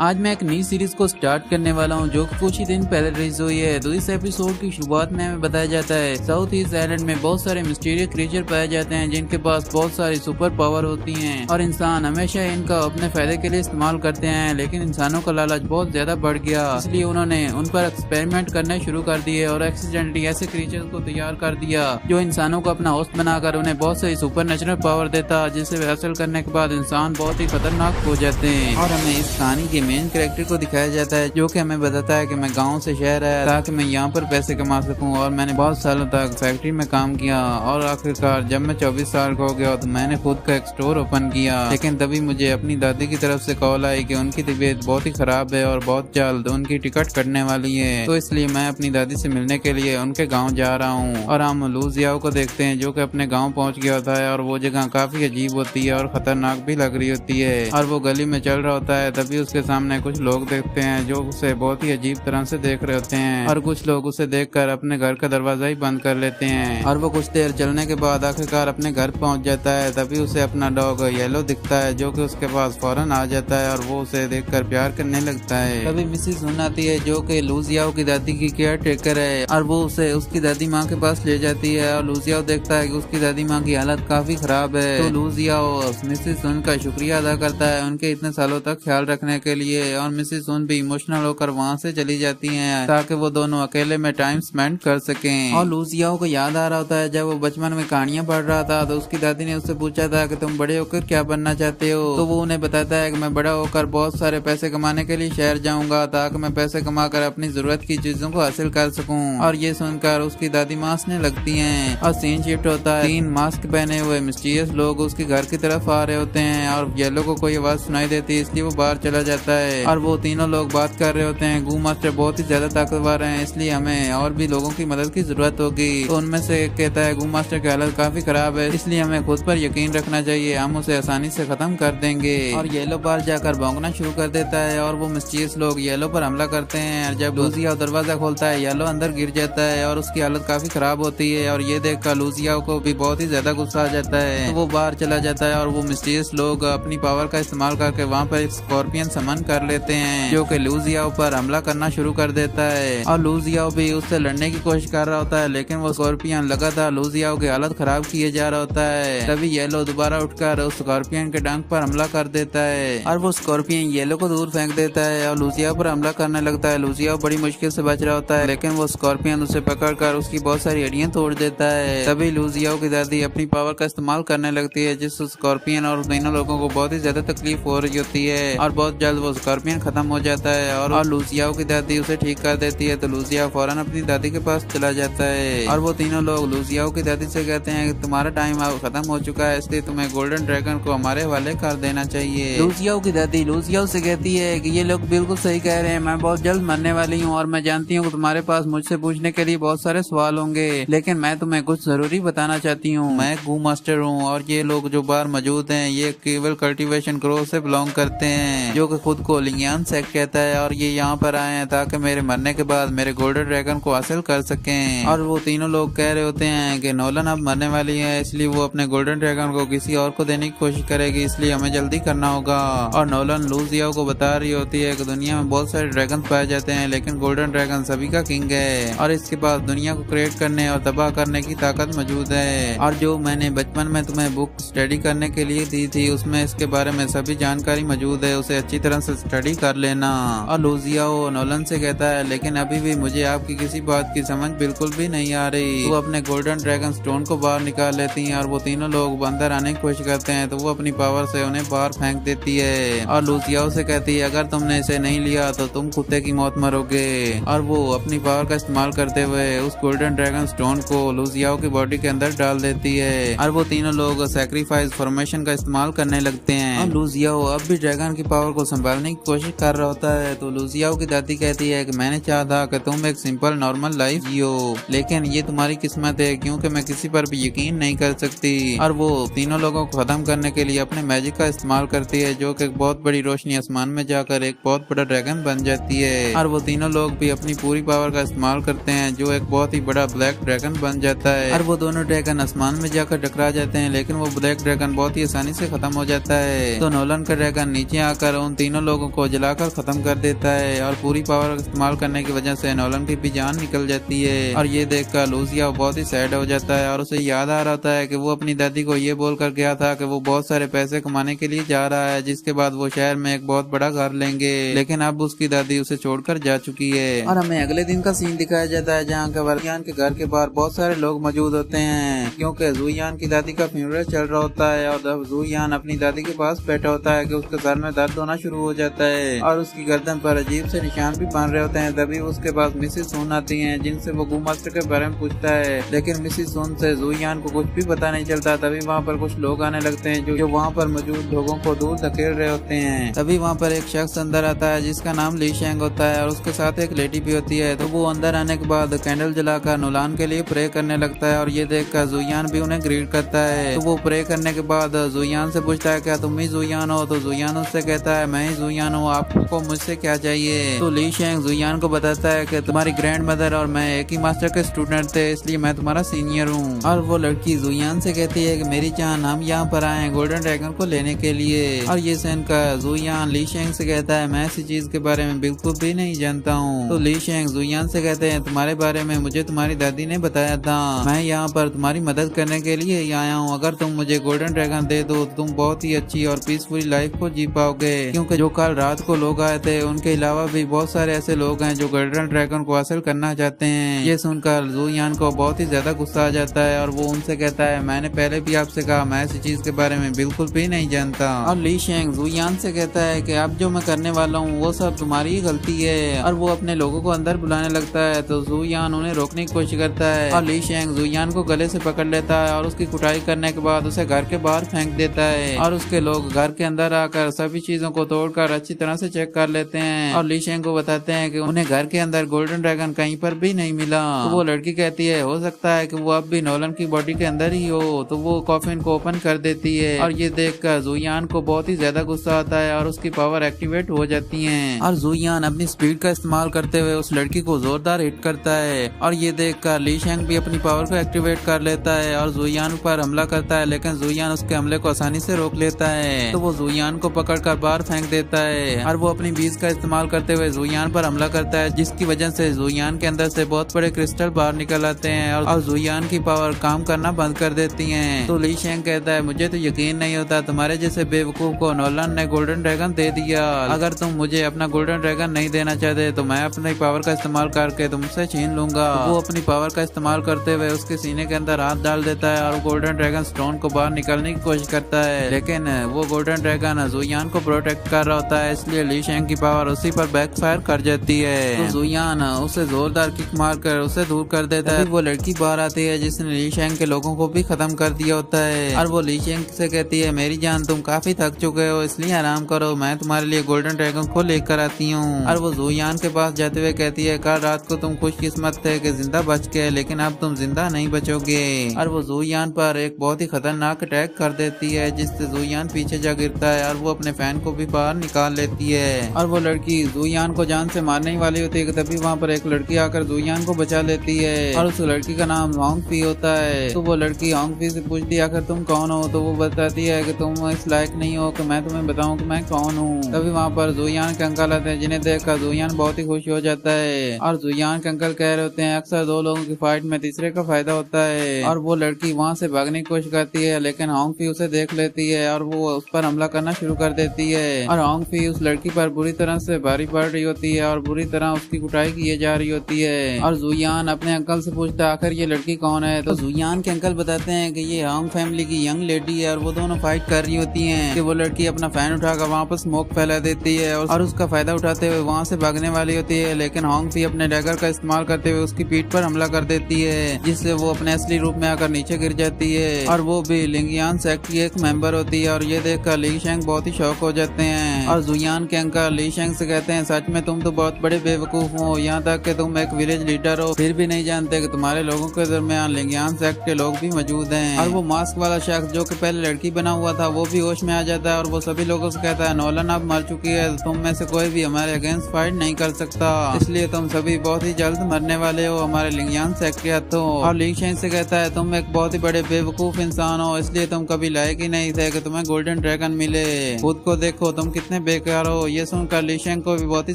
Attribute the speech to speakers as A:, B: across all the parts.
A: आज मैं एक नई सीरीज को स्टार्ट करने वाला हूं जो कि कुछ ही दिन पहले रिलीज हुई है। तो इस एपिसोड की शुरुआत में हमें बताया जाता है साउथ ईस्ट आइलैंड में बहुत सारे मिस्टीरियस क्रिएचर पाए जाते हैं जिनके पास बहुत सारी सुपर पावर होती हैं और इंसान हमेशा इनका अपने फायदे के लिए इस्तेमाल करते हैं। लेकिन इंसानों का लालच बहुत ज्यादा बढ़ गया, इसलिए उन्होंने उन पर एक्सपेरिमेंट करने शुरू कर दिए और एक्सीडेंटली ऐसे क्रिएचर को तैयार कर दिया जो इंसानों को अपना होस्ट बनाकर उन्हें बहुत सारी सुपर नेचुरल पावर देता, जिसे हासिल करने के बाद इंसान बहुत ही खतरनाक हो जाते हैं। और हमें इस कहानी के मेन कैरेक्टर को दिखाया जाता है जो कि हमें बताता है कि मैं गांव से शहर आया ताकि मैं यहाँ पर पैसे कमा सकूं और मैंने बहुत सालों तक फैक्ट्री में काम किया और आखिरकार जब मैं 24 साल का हो गया तो मैंने खुद का एक स्टोर ओपन किया। लेकिन तभी मुझे अपनी दादी की तरफ से कॉल आई कि उनकी तबीयत बहुत ही खराब है और बहुत जल्द उनकी टिकट कटने वाली है। तो इसलिए मैं अपनी दादी से मिलने के लिए उनके गाँव जा रहा हूँ और हम लू जियाओ को देखते हैं जो कि अपने गाँव पहुँच गया होता है और वो जगह काफी अजीब होती है और खतरनाक भी लग रही होती है। और वो गली में चल रहा होता है, तभी उसके सामने कुछ लोग देखते हैं जो उसे बहुत ही अजीब तरह से देख रहे होते हैं और कुछ लोग उसे देखकर अपने घर का दरवाजा ही बंद कर लेते हैं। और वो कुछ देर चलने के बाद आखिरकार अपने घर पहुंच जाता है। तभी उसे अपना डॉग येलो दिखता है जो कि उसके पास फौरन आ जाता है और वो उसे देखकर प्यार करने लगता है। तभी मिसिस सुन आती है जो कि लू जियाओ की दादी की केयर टेकर है और वो उसे उसकी दादी माँ के पास ले जाती है और लू जियाओ देखता है कि उसकी दादी माँ की हालत काफी खराब है। तो लू जियाओ मिसिस सुन का शुक्रिया अदा करता है उनके इतने सालों तक ख्याल रखने के लिए और मिसिस सुन भी इमोशनल होकर वहाँ से चली जाती हैं ताकि वो दोनों अकेले में टाइम स्पेंड कर सकें। और लू जियाओ को याद आ रहा होता है जब वो बचपन में कहानियां पढ़ रहा था तो उसकी दादी ने उससे पूछा था कि तुम बड़े होकर क्या बनना चाहते हो। तो वो उन्हें बताता है कि मैं बड़ा होकर बहुत सारे पैसे कमाने के लिए शहर जाऊंगा ताकि मैं पैसे कमाकर अपनी जरूरत की चीजों को हासिल कर सकूं। और ये सुनकर उसकी दादी माँ हंसने लगती हैं और सीन शिफ्ट होता है। 3 मास्क पहने हुए मिस्टीरियस लोग उसके घर की तरफ आ रहे होते हैं और येलो को कोई आवाज सुनाई देती है, इसलिए वो बाहर चला जाता है और वो तीनों लोग बात कर रहे होते हैं। गू मास्टर बहुत ही ज्यादा ताकतवर हैं, इसलिए हमें और भी लोगों की मदद की जरूरत होगी। तो उनमें से एक कहता है गू मास्टर की हालत काफी खराब है, इसलिए हमें खुद पर यकीन रखना चाहिए, हम उसे आसानी से खत्म कर देंगे। और येलो बाहर जाकर भौंकना शुरू कर देता है और वो मिस्टीरियस लोग येलो पर हमला करते हैं। और जब लूजिया दरवाजा खोलता है येलो अंदर गिर जाता है और उसकी हालत काफी खराब होती है और ये देखकर लूजिया को भी बहुत ही ज्यादा गुस्सा आ जाता है। तो वो बाहर चला जाता है और वो मिस्टीरियस लोग अपनी पावर का इस्तेमाल करके वहाँ पर एक स्कॉर्पियन समन कर लेते हैं जो कि लू जियाओ पर हमला करना शुरू कर देता है। और लू जियाओ भी उससे लड़ने की कोशिश कर रहा होता है लेकिन वो स्कॉर्पियन लगातार लू जियाओ की हालत खराब किए जा रहा होता है। तभी येलो दोबारा उठकर उस स्कॉर्पियन के डंक पर हमला कर देता है और वो स्कॉर्पियन येलो को दूर फेंक देता है और लू जियाओ पर हमला करने लगता है। लू जियाओ बड़ी मुश्किल से बच रहा होता है लेकिन वो स्कॉर्पियन उसे पकड़कर उसकी बहुत सारी हड्डियां तोड़ देता है। तभी लू जियाओ की दादी अपनी पावर का इस्तेमाल करने लगती है जिससे स्कॉर्पियन और दोनों लोगों को बहुत ही ज्यादा तकलीफ हो रही होती है और बहुत जल्द वो स्कॉर्पियन खत्म हो जाता है और लू जियाओ की दादी उसे ठीक कर देती है। तो लू जियाओ फौरन अपनी दादी के पास चला जाता है और वो तीनों लोग लू जियाओ की दादी से कहते हैं कि तुम्हारा टाइम अब खत्म हो चुका है, इसलिए तुम्हें गोल्डन ड्रैगन को हमारे हवाले कर देना चाहिए। लू जियाओ की दादी लू जियाओ से कहती है कि ये लोग बिल्कुल सही कह रहे हैं, मैं बहुत जल्द मरने वाली हूँ और मैं जानती हूँ कि तुम्हारे पास मुझसे पूछने के लिए बहुत सारे सवाल होंगे, लेकिन मैं तुम्हें कुछ जरूरी बताना चाहती हूँ। मैं गू मास्टर हूँ और ये लोग जो बाहर मौजूद हैं ये केवल कल्टीवेशन ग्रोव से बिलोंग करते हैं जो कि खुद को लिंगियान सेक्ट कहता है और ये यहाँ पर आए हैं ताकि मेरे मरने के बाद मेरे गोल्डन ड्रैगन को हासिल कर सकें। और वो तीनों लोग कह रहे होते हैं कि नोलन अब मरने वाली है, इसलिए वो अपने गोल्डन ड्रैगन को किसी और को देने की कोशिश करेगी, इसलिए हमें जल्दी करना होगा। और नोलन लू जियाओ को बता रही होती है कि दुनिया में बहुत सारे ड्रैगन पाए जाते हैं लेकिन गोल्डन ड्रैगन सभी का किंग है और इसके पास दुनिया को क्रिएट करने और तबाह करने की ताकत मौजूद है। और जो मैंने बचपन में तुम्हें बुक स्टडी करने के लिए दी थी उसमें इसके बारे में सभी जानकारी मौजूद है, उसे अच्छी तरह से स्टडी कर लेना। और लू जियाओ नोलन से कहता है लेकिन अभी भी मुझे आपकी किसी बात की समझ बिल्कुल भी नहीं आ रही। वो अपने गोल्डन ड्रैगन स्टोन को बाहर निकाल लेती हैं और वो तीनों लोग अंदर आने की कोशिश करते हैं तो वो अपनी पावर से उन्हें बाहर फेंक देती है और लू जियाओ से कहती है अगर तुमने इसे नहीं लिया तो तुम कुत्ते की मौत मरोगे। और वो अपनी पावर का इस्तेमाल करते हुए उस गोल्डन ड्रैगन स्टोन को लू जियाओ की बॉडी के अंदर डाल देती है और वो तीनों लोग सैक्रिफाइस फॉर्मेशन का इस्तेमाल करने लगते हैं। और लू जियाओ अब भी ड्रैगन की पावर को संभालने की कोशिश कर रहा होता है। तो लू जियाओ की दादी कहती है कि मैंने चाहा था कि तुम एक सिंपल नॉर्मल लाइफ जियो, लेकिन ये तुम्हारी किस्मत है क्योंकि मैं किसी पर भी यकीन नहीं कर सकती। और वो तीनों लोगों को खत्म करने के लिए अपने मैजिक का इस्तेमाल करती है जो कि एक बहुत बड़ी रोशनी आसमान में जाकर एक बहुत बड़ा ड्रैगन बन जाती है। और वो तीनों लोग भी अपनी पूरी पावर का इस्तेमाल करते हैं जो एक बहुत ही बड़ा ब्लैक ड्रैगन बन जाता है। और वो दोनों ड्रैगन आसमान में जाकर टकरा जाते हैं लेकिन वो ब्लैक ड्रैगन बहुत ही आसानी से खत्म हो जाता है। तो नोलन का ड्रैगन नीचे आकर उन तीनों लोगों को जलाकर खत्म कर देता है और पूरी पावर इस्तेमाल करने की वजह से नोलन की भी जान निकल जाती है। और ये देखकर लूसिया बहुत ही सैड हो जाता है और उसे याद आ रहा होता है कि वो अपनी दादी को ये बोल कर गया था कि वो बहुत सारे पैसे कमाने के लिए जा रहा है, जिसके बाद वो शहर में एक बहुत बड़ा घर लेंगे। लेकिन अब उसकी दादी उसे छोड़कर जा चुकी है। और हमें अगले दिन का सीन दिखाया जाता है जहाँ ज़ुयान के घर के बाहर बहुत सारे लोग मौजूद होते हैं, क्योंकि ज़ुयान की दादी का फ्यूनरल चल रहा होता है। और जब ज़ुयान अपनी दादी के पास बैठा होता है कि उसके सर में दर्द होना शुरू हो जाता है और उसकी गर्दन पर अजीब से निशान भी बन रहे होते हैं। तभी उसके पास मिसिस सोन आती हैं, जिनसे वो गू मास्टर के बारे में पूछता है, लेकिन मिसिस सोन से ज़ुयान को कुछ भी पता नहीं चलता। तभी वहाँ पर कुछ लोग आने लगते हैं जो वहाँ पर मौजूद लोगों को दूर धकेल रहे होते हैं। तभी वहाँ पर एक शख्स अंदर आता है जिसका नाम ली शेंग होता है और उसके साथ एक लेडी भी होती है। तो वो अंदर आने के बाद कैंडल जलाकर नोलान के लिए प्रे करने लगता है और ये देखकर ज़ुयान भी उन्हें ग्रीट करता है। तो वो प्रे करने के बाद ज़ुयान से पूछता है क्या तुम ही ज़ुयान हो? तो ज़ुयान उससे कहता है मैं ही ज़ुयान हूँ, आपको मुझसे क्या चाहिए? तो ली शेंग ज़ुयान को बताता है कि तुम्हारी ग्रैंड मदर और मैं एक ही मास्टर के स्टूडेंट थे, इसलिए मैं तुम्हारा सीनियर हूँ। और वो लड़की ज़ुयान से कहती है कि मेरी जान हम यहाँ पर आए गोल्डन ड्रैगन को लेने के लिए। और ये सुन कर ज़ुयान ली शेंग से कहता है मैं ऐसी चीज के बारे में बिल्कुल भी नहीं जानता हूँ। तो ली शेंग ज़ुयान से कहते हैं तुम्हारे बारे में मुझे तुम्हारी दादी ने बताया था, मैं यहाँ पर तुम्हारी मदद करने के लिए ही आया हूँ। अगर तुम मुझे गोल्डन ड्रैगन दे दो तो तुम बहुत ही अच्छी और पीसफुल लाइफ को जी पाओगे, क्योंकि जो कल रात को लोग आए थे उनके अलावा भी बहुत सारे ऐसे लोग हैं जो गोल्डन ड्रैगन को हासिल करना चाहते हैं। ये सुनकर ज़ुयान को बहुत ही ज्यादा गुस्सा आ जाता है और वो उनसे कहता है मैंने पहले भी आपसे कहा मैं ऐसी चीज के बारे में बिल्कुल भी नहीं जानता। और ली शेंग ज़ुयान से कहता है कि अब जो मैं करने वाला हूँ वो सब तुम्हारी ही गलती है। और वो अपने लोगों को अंदर बुलाने लगता है तो ज़ुयान उन्हें रोकने की कोशिश करता है और ली शेंग ज़ुयान को गले से पकड़ लेता है और उसकी कुटाई करने के बाद उसे घर के बाहर फेंक देता है। और उसके लोग घर के अंदर आकर सभी चीजों को तोड़कर अच्छी तरह से चेक कर लेते हैं और ली शेंग को बताते हैं कि उन्हें घर के अंदर गोल्डन ड्रैगन कहीं पर भी नहीं मिला। तो वो लड़की कहती है हो सकता है कि वो अब भी नोलन की बॉडी के अंदर ही हो। तो वो कॉफिन को ओपन कर देती है और ये देखकर ज़ुयान को बहुत ही ज्यादा गुस्सा आता है और उसकी पावर एक्टिवेट हो जाती है। और ज़ुयान अपनी स्पीड का इस्तेमाल करते हुए उस लड़की को जोरदार हिट करता है और ये देखकर ली शेंग भी अपनी पावर को एक्टिवेट कर लेता है और ज़ुयान पर हमला करता है, लेकिन ज़ुयान उसके हमले को आसानी से रोक लेता है। तो वो ज़ुयान को पकड़कर बाहर फेंक देता है और वो अपनी बीज का इस्तेमाल करते हुए ज़ुयान पर हमला करता है, जिसकी वजह से ज़ुयान के अंदर से बहुत बड़े क्रिस्टल बाहर निकल आते हैं और ज़ुयान की पावर काम करना बंद कर देती है। तो ली शेंग कहता है मुझे तो यकीन नहीं होता तुम्हारे जैसे बेवकूफ को नोलन ने गोल्डन ड्रैगन दे दिया। अगर तुम मुझे अपना गोल्डन ड्रैगन नहीं देना चाहते तो मैं अपनी पावर का इस्तेमाल करके तुमसे छीन लूंगा। वो अपनी पावर का इस्तेमाल करते हुए उसके सीने के अंदर हाथ डाल देता है और गोल्डन ड्रैगन स्टोन को बाहर निकालने की कोशिश करता है, लेकिन वो गोल्डन ड्रैगन ज़ुयान को प्रोटेक्ट कर रहा होता है, इसलिए ली शेंग की पावर उसी पर बैकफायर कर जाती है। तो ज़ुयान उसे जोरदार किक मारकर उसे दूर कर देता है। वो लड़की बाहर आती है जिसने ली शेंग के लोगों को भी खत्म कर दिया होता है और वो ली शेंग से कहती है मेरी जान तुम काफी थक चुके हो इसलिए आराम करो, मैं तुम्हारे लिए गोल्डन ड्रैगन को लेकर आती हूँ। और वो ज़ुयान के पास जाते हुए कहती है कल रात को तुम खुशकिस्मत थे कि जिंदा बच गए, लेकिन अब तुम जिंदा नहीं बचोगे। और वो ज़ुयान पर एक बहुत ही खतरनाक अटैक कर देती है जिससे ज़ुयान पीछे जा गिरता है और वो अपने फैन को भी बाहर निकाल लेती है। और वो लड़की ज़ुयान को जान से मारने वाली होती है, तभी वहाँ पर एक लड़की आकर ज़ुयान को बचा लेती है और उस लड़की का नाम होंग फी होता है। तो वो लड़की होंग फी से पूछती है आखिर तुम कौन हो? तो वो बताती है कि तुम इस लायक नहीं हो कि मैं तुम्हें बताऊं कि मैं कौन हूँ। तभी वहाँ पर ज़ुयान के अंकल आते हैं जिन्हें देखकर ज़ुयान बहुत ही खुश हो जाता है और ज़ुयान के अंकल कह रहे होते हैं अक्सर दो लोगों की फाइट में तीसरे का फायदा होता है। और वो लड़की वहाँ से भागने की कोशिश करती है, लेकिन होंग फी उसे देख लेती है और वो उस पर हमला करना शुरू कर देती है और होंग फी उस लड़की पर बुरी तरह से भारी पड़ रही होती है और बुरी तरह उसकी कुटाई की जा रही होती है। और ज़ुयान अपने अंकल से पूछता है आखिर ये लड़की कौन है? तो ज़ुयान के अंकल बताते हैं कि ये होंग फैमिली की यंग लेडी है और वो दोनों फाइट कर रही होती हैं कि वो लड़की अपना फैन उठाकर वहाँ पर स्मोक फैला देती है और उसका फायदा उठाते हुए वहाँ से भागने वाली होती है, लेकिन होंग फी अपने डैगर का इस्तेमाल करते हुए उसकी पीठ पर हमला कर देती है जिससे वो अपने असली रूप में आकर नीचे गिर जाती है। और वो भी लिंगियान सेक्ट की एक मेंबर होती है और ये देखकर ली शेंग बहुत ही शौक हो जाते हैं। और ज़ुयान के अंकल ली शेंग से कहते हैं सच में तुम तो बहुत बड़े बेवकूफ हो, यहाँ तक कि तुम एक विलेज लीडर हो फिर भी नहीं जानते कि तुम्हारे लोगों के दरमियान लिंगियान सेक्ट के लोग भी मौजूद हैं। और वो मास्क वाला शख्स जो कि पहले लड़की बना हुआ था वो भी होश में आ जाता है और वो सभी लोगों से कहता है नोलन अब मर चुकी है, तुम में से कोई भी हमारे अगेंस्ट फाइट नहीं कर सकता, इसलिए तुम सभी बहुत ही जल्द मरने वाले हो हमारे लिंगियान सेक्ट के हाथों। और ली शेंग से कहता है तुम एक बहुत ही बड़े बेवकूफ इंसान हो, इसलिए तुम कभी लायक ही नहीं थे कि तुम्हें गोल्डन ड्रैगन मिले, खुद को देखो तुम कितने कितने बेकार हो। ये सुनकर ली शेंग को भी बहुत ही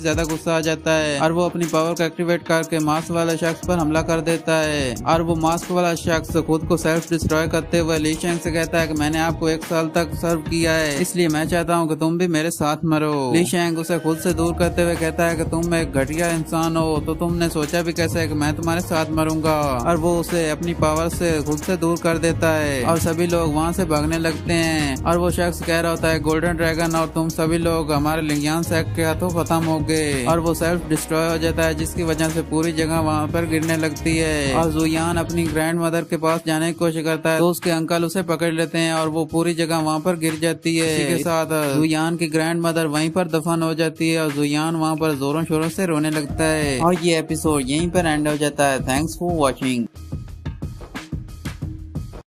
A: ज्यादा गुस्सा आ जाता है और वो अपनी पावर को एक्टिवेट करके मास्क वाले शख्स पर हमला कर देता है और वो मास्क वाला शख्स खुद को सेल्फ डिस्ट्रॉय करते हुए ली शेंग से कहता है कि मैंने आपको 1 साल तक सर्व किया है, इसलिए मैं चाहता हूँ कि तुम भी मेरे साथ मरो। ली शेंग उसे खुद से दूर करते हुए कहता है कि तुम एक घटिया इंसान हो, तो तुमने सोचा भी कैसे है कि मैं तुम्हारे साथ मरूंगा, और वो उसे अपनी पावर से खुद से दूर कर देता है और सभी लोग वहाँ से भागने लगते हैं और वो शख्स कह रहा होता है गोल्डन ड्रैगन और तुम सभी लोग हमारे लिंगियान सेक्ट के हाथों खत्म हो गए, और वो सेल्फ डिस्ट्रॉय हो जाता है जिसकी वजह से पूरी जगह वहाँ पर गिरने लगती है। और जुयान अपनी ग्रैंड मदर के पास जाने की कोशिश करता है तो उसके अंकल उसे पकड़ लेते हैं और वो पूरी जगह वहाँ पर गिर जाती है। इसी के साथ जुयान की ग्रैंड मदर वहीं पर दफन हो जाती है और जुयान वहाँ पर जोरों शोरों से रोने लगता है और ये एपिसोड यहीं पर एंड हो जाता है। Thanks for watching.